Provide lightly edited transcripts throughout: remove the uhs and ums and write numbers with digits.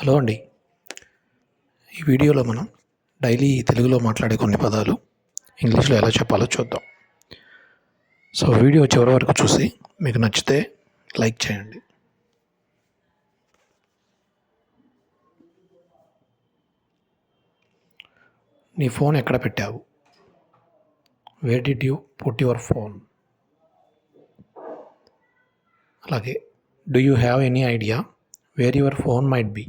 Hello అండి. ఈ వీడియోలో మనం డైలీ తెలుగులో మాట్లాడే కొన్ని పదాలు ఇంగ్లీష్లో ఎలా చెప్పాలో చూద్దాం. సో వీడియో చివరి వరకు చూసి మీకు నచ్చితే లైక్ చేయండి. నీ ఫోన్ ఎక్కడ పెట్టావు? Where did you put your phone? అలాగే do you have any idea where your phone might be?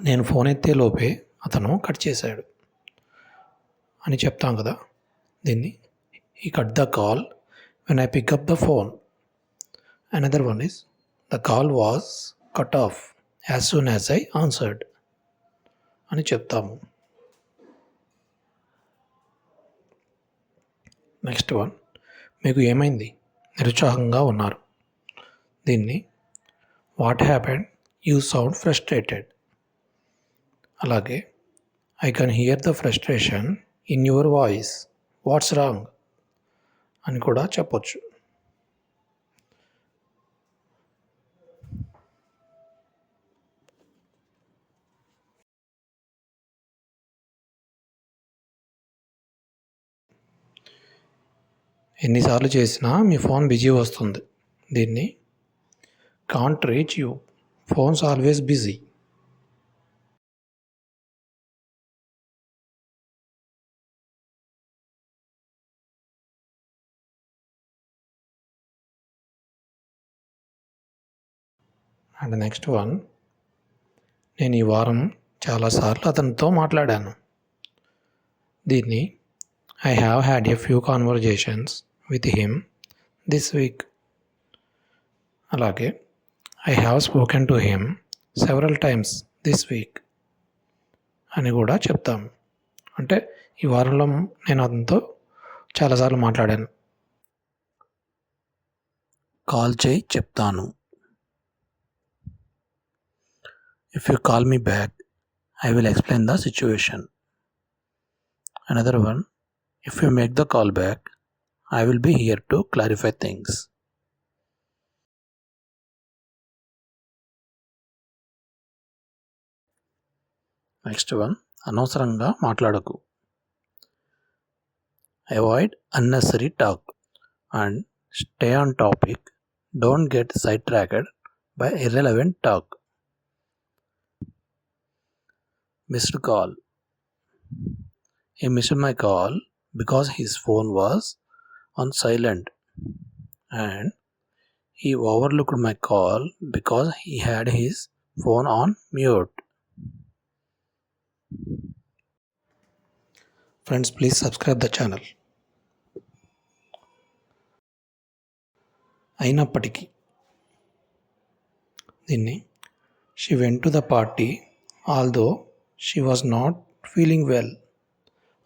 నేను ఫోన్ ఎత్తే లోపే అతను కట్ చేశాడు అని చెప్తాం కదా. దీన్ని he cut the call when I pick up the phone. Another one is the call was cut off as soon as I answered అని చెప్తాము. నెక్స్ట్ వన్, మీకు ఏమైంది? నిరుత్సాహంగా ఉన్నారు. దీన్ని what happened? You sound frustrated. అలాగే I can hear the frustration in your voice. What's wrong అని కూడా చెప్పొచ్చు. ఎన్నిసార్లు చేసినా మీ ఫోన్ బిజీ వస్తుంది. దీన్ని can't reach you, phones always busy. And next one, నేను ఈ వారం చాలాసార్లు అతనితో మాట్లాడాను. దీన్ని I have had a few conversations with him this week. అలాగే I have spoken to him several times this week అని కూడా చెప్తాము. అంటే ఈ వారంలో నేను అతనితో చాలాసార్లు మాట్లాడాను. కాల్ చేయి చెప్తాను. If you call me back I will explain the situation. Another one, if you make the call back I will be here to clarify things. Next one, అనవసరంగా మాట్లాడకు. Avoid unnecessary talk and stay on topic. Don't get sidetracked by irrelevant talk. Missed call. He missed my call because his phone was on silent, and he overlooked my call because he had his phone on mute. Friends, please subscribe the channel. అయినప్పటికీ దీన్ని she went to the party although she was not feeling well.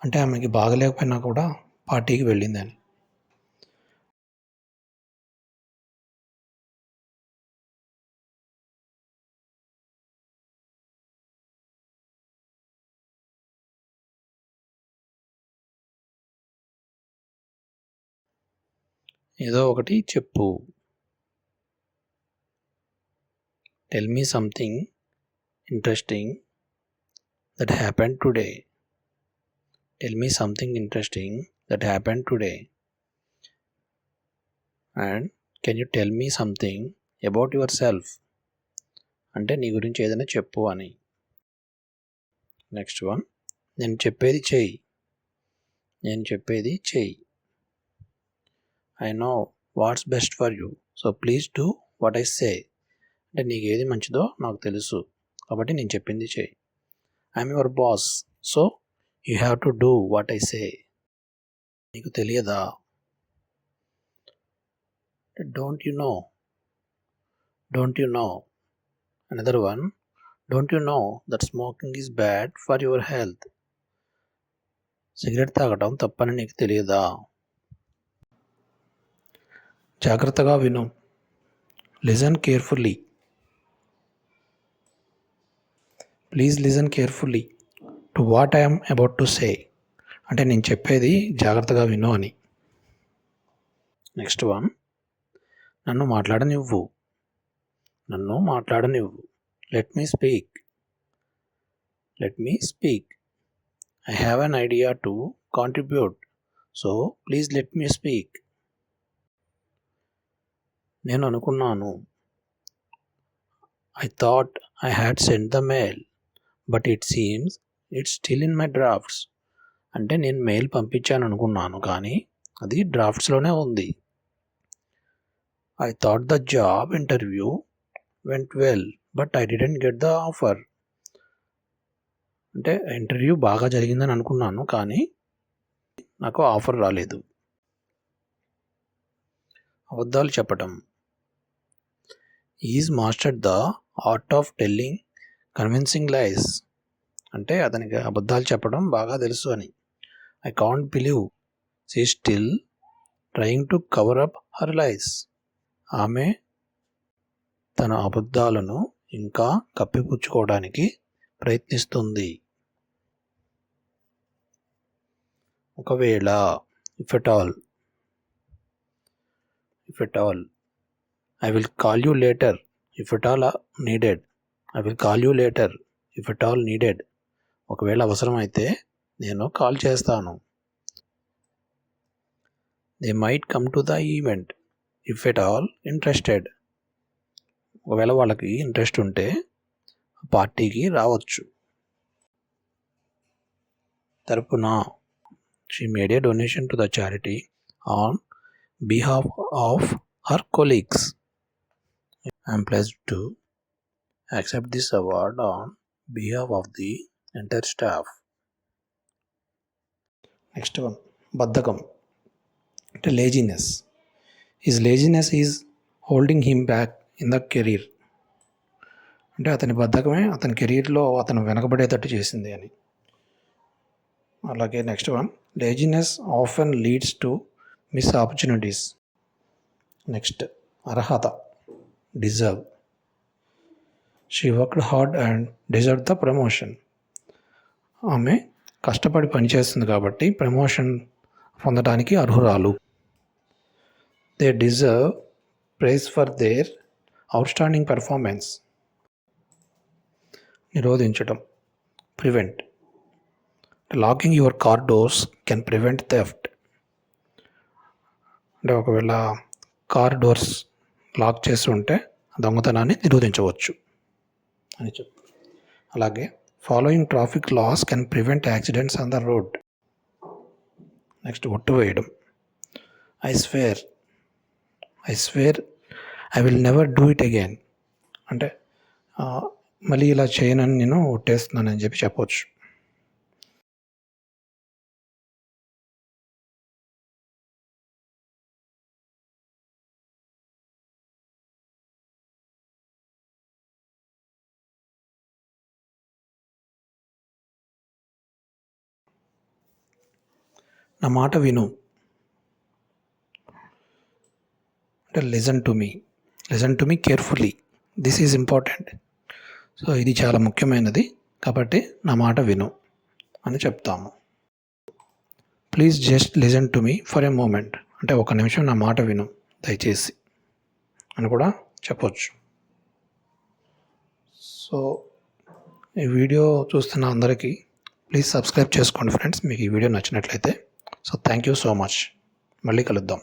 అంటే ఆమెకి బాగలేకపోయినా కూడా పార్టీకి వెళ్ళిందని. ఏదో ఒకటి చెప్పు. Tell me something interesting that happened today. Tell me something interesting that happened today. And can you tell me something about your self. అంటే నీ గురించి ఏదైనా చెప్పు అని. నెక్స్ట్ వన్, నేను చెప్పేది చెయ్యి. నేను చెప్పేది చెయ్యి. I know what's best for you so please do what I say. అంటే నీకు ఏది మంచిదో నాకు తెలుసు కాబట్టి నేను చెప్పింది చెయ్యి. I'm your boss so you have to do what I say. నీకు తెలియదా. Don't you know. Don't you know. Another one, don't you know that smoking is bad for your health. Cigarette తాగడం తప్పని నీకు తెలియదా. జాగ్రత్తగా విను. Listen carefully. Please listen carefully to what I'm about to say. అంటే నేను చెప్పేది జాగ్రత్తగా విను అని. నెక్స్ట్ వన్, నన్ను మాట్లాడనివ్వు. నన్ను మాట్లాడనివ్వు. Let me speak. Let me speak. I have an idea to contribute. So please let me speak. నేను అనుకున్నాను. I thought I had sent the mail, but it seems it's still in my drafts. అంటే నేను mail పంపించాను అనుకున్నాను, కానీ అది డ్రాఫ్ట్స్లోనే ఉంది. I thought the job interview went well, but I didn't get the offer. అంటే ఇంటర్వ్యూ బాగా జరిగిందని అనుకున్నాను, కానీ నాకు ఆఫర్ రాలేదు. అబద్ధాలు చెప్పటం. Is mastered the art of telling convincing lies. అంటే అతనికి అబద్ధాలు చెప్పడం బాగా తెలుసు అని. I can't believe she still trying to cover up her lies. ఆమె తన అబద్ధాలను ఇంకా కప్పిపుచ్చుకోవడానికి ప్రయత్నిస్తుంది. ఒకవేళ, if at all. If at all. I will call you later if at all needed. I will call you later if at all needed. ఒకవేళ అవసరమైతే నేను కాల్ చేస్తాను. They might come to the event if at all interested. ఒకవేళ వాళ్ళకి interest ఉంటే పార్టీకి రావచ్చు. తరపున. She made a donation to the charity on behalf of her colleagues. I am pleased to accept this award on behalf of the entire staff. Next one, బద్ధకం అంటే laziness. His laziness is holding him back in the career. అంటే అతని బద్ధకమే అతని కెరీర్లో అతను వెనకబడేటట్టు చేసింది అని. అలాగే next one, laziness often leads to miss opportunities. Next, అర్హత. Deserve. She worked hard and deserve the promotion. ఆమె కష్టపడి పనిచేస్తుంది కాబట్టి ప్రమోషన్ పొందడానికి అర్హురాలు. They deserve prize for their outstanding performance. నిరోధించటం. Prevent. Locking your car doors can prevent theft. అంటే ఒకవేళ కార్ డోర్స్ లాక్ చేసి ఉంటే దొంగతనాన్ని నిరోధించవచ్చు అని చెప్పు. అలాగే following traffic laws can prevent accidents on the road. Next, ఒట్టు వేయడం. I swear I will never do it again. అంటే మళ్ళీ ఇలా చేయనని నేను ఒట్టేస్తున్నానని చెప్పి చెప్పవచ్చు. నా మాట విను అంటే listen to me carefully. This is important. So ఇది చాలా ముఖ్యమైనది కాబట్టి నా మాట విను అని చెప్తాము. Please just listen to me for a moment అంటే ఒక నిమిషం నా మాట విను దయచేసి అని కూడా చెప్పవచ్చు. సో ఈ వీడియో చూస్తున్న అందరికీ ప్లీజ్ సబ్స్క్రైబ్ చేసుకోండి ఫ్రెండ్స్, మీకు ఈ వీడియో నచ్చినట్లయితే. So thank you so much. మళ్ళీ కలుద్దాం.